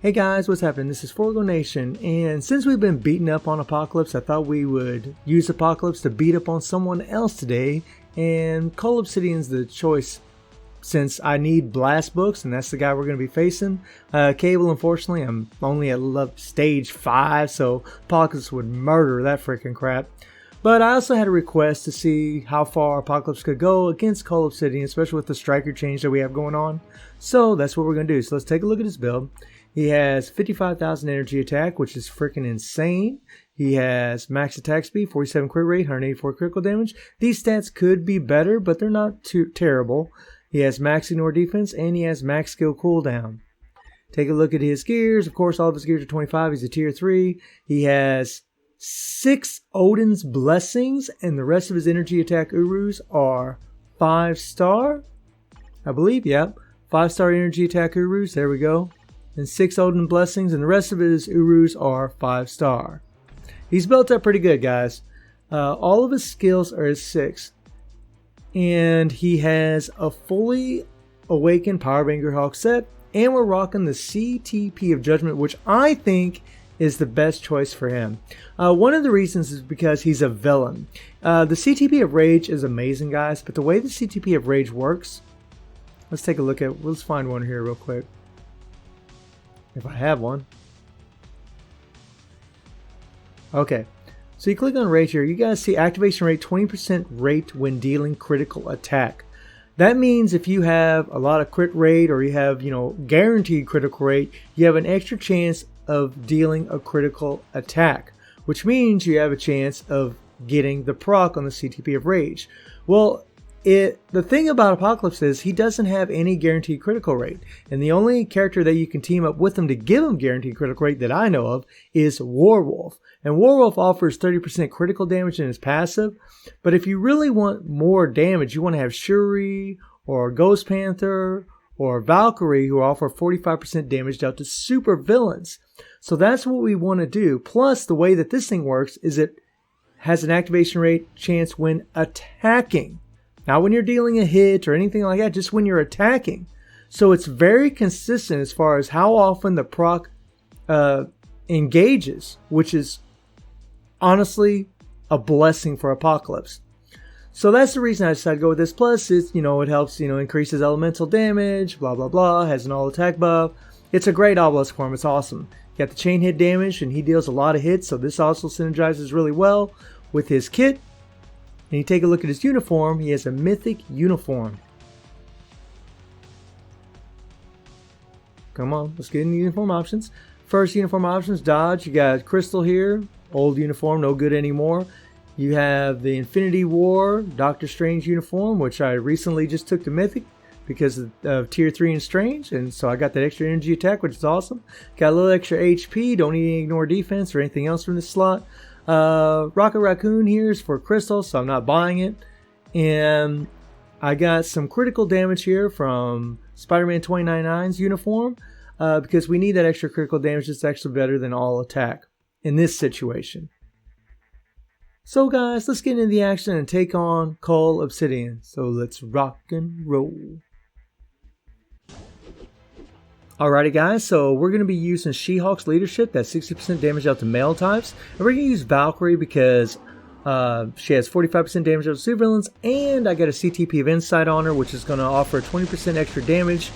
Hey guys, what's happening? This is Forgo Nation, and since we've been beating up on Apocalypse, I thought we would use Apocalypse to beat up on someone else today, and Cull Obsidian's the choice since I need blast books, and that's the guy we're going to be facing. Cable, unfortunately, I'm only at stage 5, so Apocalypse would murder that freaking crap. But I also had a request to see how far Apocalypse could go against Cull Obsidian, especially with the striker change that we have going on. So that's what we're going to do. So let's take a look at his build. He has 55,000 energy attack, which is freaking insane. He has max attack speed, 47 crit rate, 184 critical damage. These stats could be better, but they're not too terrible. He has max ignore defense, and he has max skill cooldown. Take a look at his gears. Of course, all of his gears are 25. He's a tier 3. He has 6 Odin's Blessings, and the rest of his energy attack Urus are 5-star. I believe, yep. 5-star energy attack Urus. There we go. And 6 Odin Blessings, and the rest of his Urus are 5-star. He's built up pretty good, guys. All of his skills are at 6. And he has a fully awakened Power Banger Hawk set, and we're rocking the CTP of Judgment, which I think is the best choice for him. One of the reasons is because he's a villain. The CTP of Rage is amazing, guys, but the way the CTP of Rage works, let's take a look at, let's find one here real quick. If I have one. Okay, so you click on Rage here, you guys see activation rate 20% rate when dealing critical attack. That means if you have a lot of crit rate, or you have, guaranteed critical rate, you have an extra chance of dealing a critical attack, which means you have a chance of getting the proc on the CTP of Rage. Well, the thing about Apocalypse is he doesn't have any guaranteed critical rate, and the only character that you can team up with him to give him guaranteed critical rate that I know of is Warwolf. And Warwolf offers 30% critical damage in his passive, but if you really want more damage, you want to have Shuri or Ghost Panther or Valkyrie, who offer 45% damage dealt to super villains. So that's what we want to do. Plus, the way that this thing works is it has an activation rate chance when attacking. Not when you're dealing a hit or anything like that, just when you're attacking. So it's very consistent as far as how often the proc engages, which is honestly a blessing for Apocalypse. So that's the reason I decided to go with this. Plus, it's, it helps, increases elemental damage, blah, blah, blah, has an all attack buff. It's a great obelisk for him. It's awesome. You got the chain hit damage, and he deals a lot of hits, so this also synergizes really well with his kit. And you take a look at his uniform, he has a mythic uniform. Come on, let's get into uniform options. First uniform options, dodge. You got Crystal here, old uniform, no good anymore. You have the Infinity War Doctor Strange uniform, which I recently just took to mythic because of tier 3 and Strange, and so I got that extra energy attack, which is awesome. Got a little extra HP, don't need any ignore defense or anything else from this slot. Rocket Raccoon here is for Crystal, so I'm not buying it. And I got some critical damage here from Spider-Man 2099's uniform, because we need that extra critical damage. It's actually better than all attack in this situation. So guys, let's get into the action and take on Cull Obsidian. So let's rock and roll. Alrighty guys, so we're going to be using She-Hulk's leadership, that's 60% damage out to male types. And we're going to use Valkyrie because she has 45% damage out to supervillains, and I got a CTP of Insight on her, which is going to offer 20% extra damage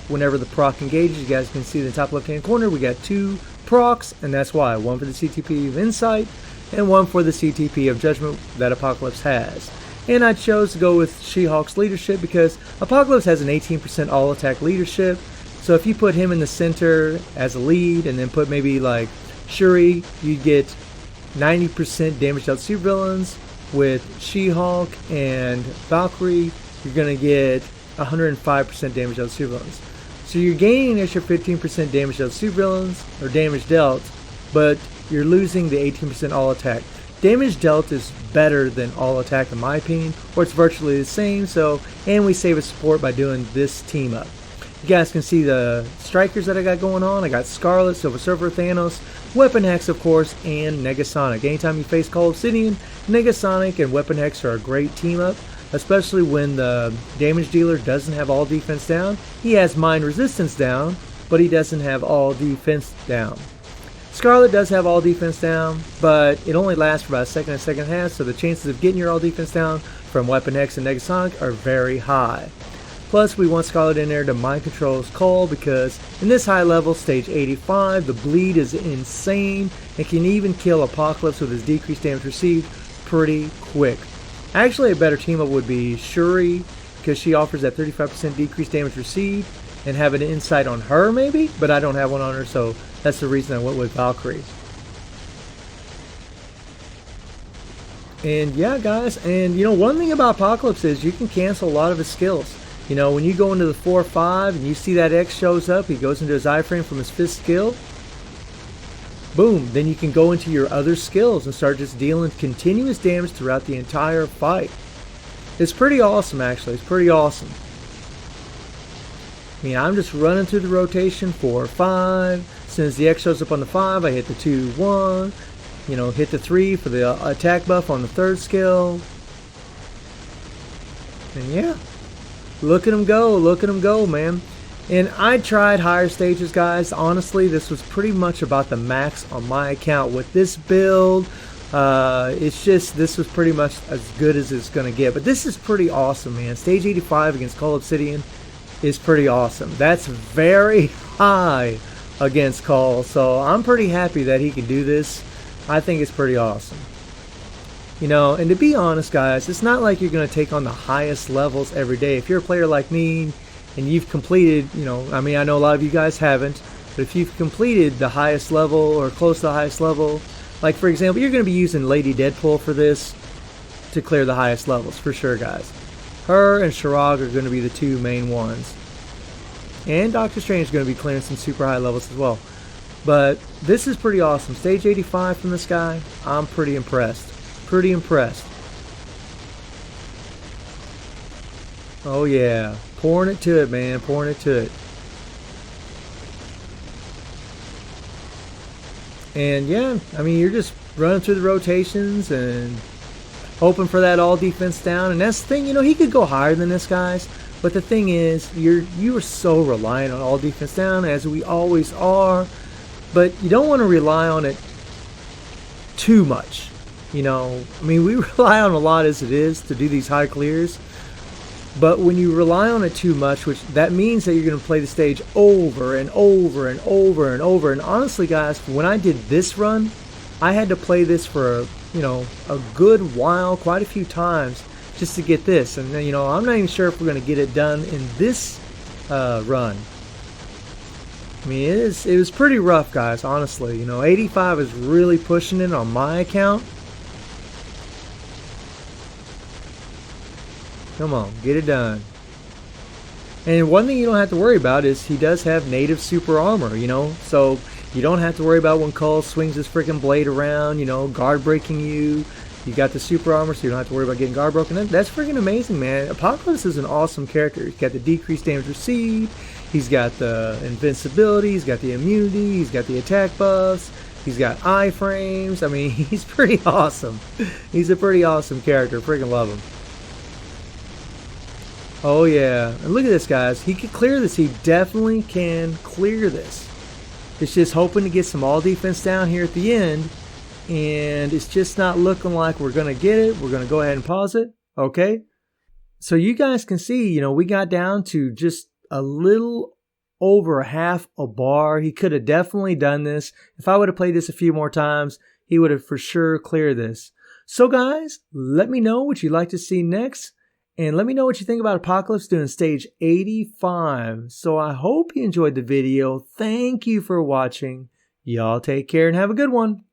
whenever the proc engages. You guys can see in the top left hand corner, we got 2 procs, and that's why. One for the CTP of Insight, and one for the CTP of Judgment that Apocalypse has. And I chose to go with She-Hulk's leadership because Apocalypse has an 18% all attack leadership. So if you put him in the center as a lead and then put maybe like Shuri, you get 90% damage out to supervillains. With She-Hulk and Valkyrie, you're going to get 105% damage out to supervillains. So you're gaining an extra 15% damage out to supervillains, or damage dealt, but you're losing the 18% all attack. Damage dealt is better than all attack in my opinion, or it's virtually the same. So, and we save a support by doing this team up. You guys can see the strikers that I got going on. I got Scarlet, Silver Surfer, Thanos, Weapon Hex, of course, and Negasonic. Anytime you face Cull Obsidian, Negasonic and Weapon Hex are a great team up, especially when the damage dealer doesn't have all defense down. He has mind resistance down, but he doesn't have all defense down. Scarlet does have all defense down, but it only lasts for about a second and a second half, so the chances of getting your all defense down from Weapon X and Negasonic are very high. Plus, we want Scarlet in there to mind control Cull, because in this high level, stage 85, the bleed is insane and can even kill Apocalypse with his decreased damage received pretty quick. Actually, a better team up would be Shuri, because she offers that 35% decreased damage received, and have an insight on her maybe, but I don't have one on her, so that's the reason I went with Valkyrie. And yeah, guys, and you know, one thing about Apocalypse is you can cancel a lot of his skills. You know, when you go into the 4-5 and you see that X shows up, he goes into his iframe from his 5th skill, boom, then you can go into your other skills and start just dealing continuous damage throughout the entire fight. It's pretty awesome, actually. It's pretty awesome. I mean, I'm just running through the rotation 4-5. As soon as the X shows up on the 5, I hit the 2-1. You know, hit the 3 for the attack buff on the 3rd skill. And yeah. Look at him go, man. And I tried higher stages, guys. Honestly, this was pretty much about the max on my account. With this build, it's just, this was pretty much as good as it's going to get. But this is pretty awesome, man. Stage 85 against Cull Obsidian is pretty awesome. That's very high against Cull. So I'm pretty happy that he can do this. I think it's pretty awesome. You know, and to be honest, guys, it's not like you're going to take on the highest levels every day. If you're a player like me and you've completed, you know, I mean, I know a lot of you guys haven't, but if you've completed the highest level or close to the highest level, like for example, you're going to be using Lady Deadpool for this to clear the highest levels, for sure, guys. Her and Shirag are going to be the two main ones. And Doctor Strange is going to be clearing some super high levels as well. But this is pretty awesome. Stage 85 from this guy, I'm pretty impressed. Pretty impressed. Oh yeah, pouring it to it, man, pouring it to it. And yeah, I mean, you're just running through the rotations and hoping for that all defense down. And that's the thing, you know, he could go higher than this, guys. But the thing is, you are so reliant on all defense down, as we always are. But you don't want to rely on it too much. You know, I mean, we rely on a lot as it is to do these high clears. But when you rely on it too much, which that means that you're going to play the stage over and over and over and over. And honestly, guys, when I did this run, I had to play this for, a good while, quite a few times, just to get this. And, I'm not even sure if we're going to get it done in this run. I mean, it was pretty rough, guys, honestly. 85 is really pushing it on my account. Come on, get it done. And one thing you don't have to worry about is he does have native super armor, so you don't have to worry about when Cull swings his freaking blade around, guard breaking you. You got the super armor, so you don't have to worry about getting guard broken. That's freaking amazing, man. Apocalypse is an awesome character. He's got the decreased damage received, he's got the invincibility, he's got the immunity, he's got the attack buffs, he's got iframes. I mean, he's pretty awesome. He's a pretty awesome character. Freaking love him. Oh yeah, and look at this, guys. He can clear this. He definitely can clear this. It's just hoping to get some all defense down here at the end, and it's just not looking like we're going to get it. We're going to go ahead and pause it. Okay. So you guys can see, we got down to just a little over half a bar. He could have definitely done this. If I would have played this a few more times, he would have for sure cleared this. So guys, let me know what you'd like to see next. And let me know what you think about Apocalypse doing stage 85. So I hope you enjoyed the video. Thank you for watching. Y'all take care and have a good one.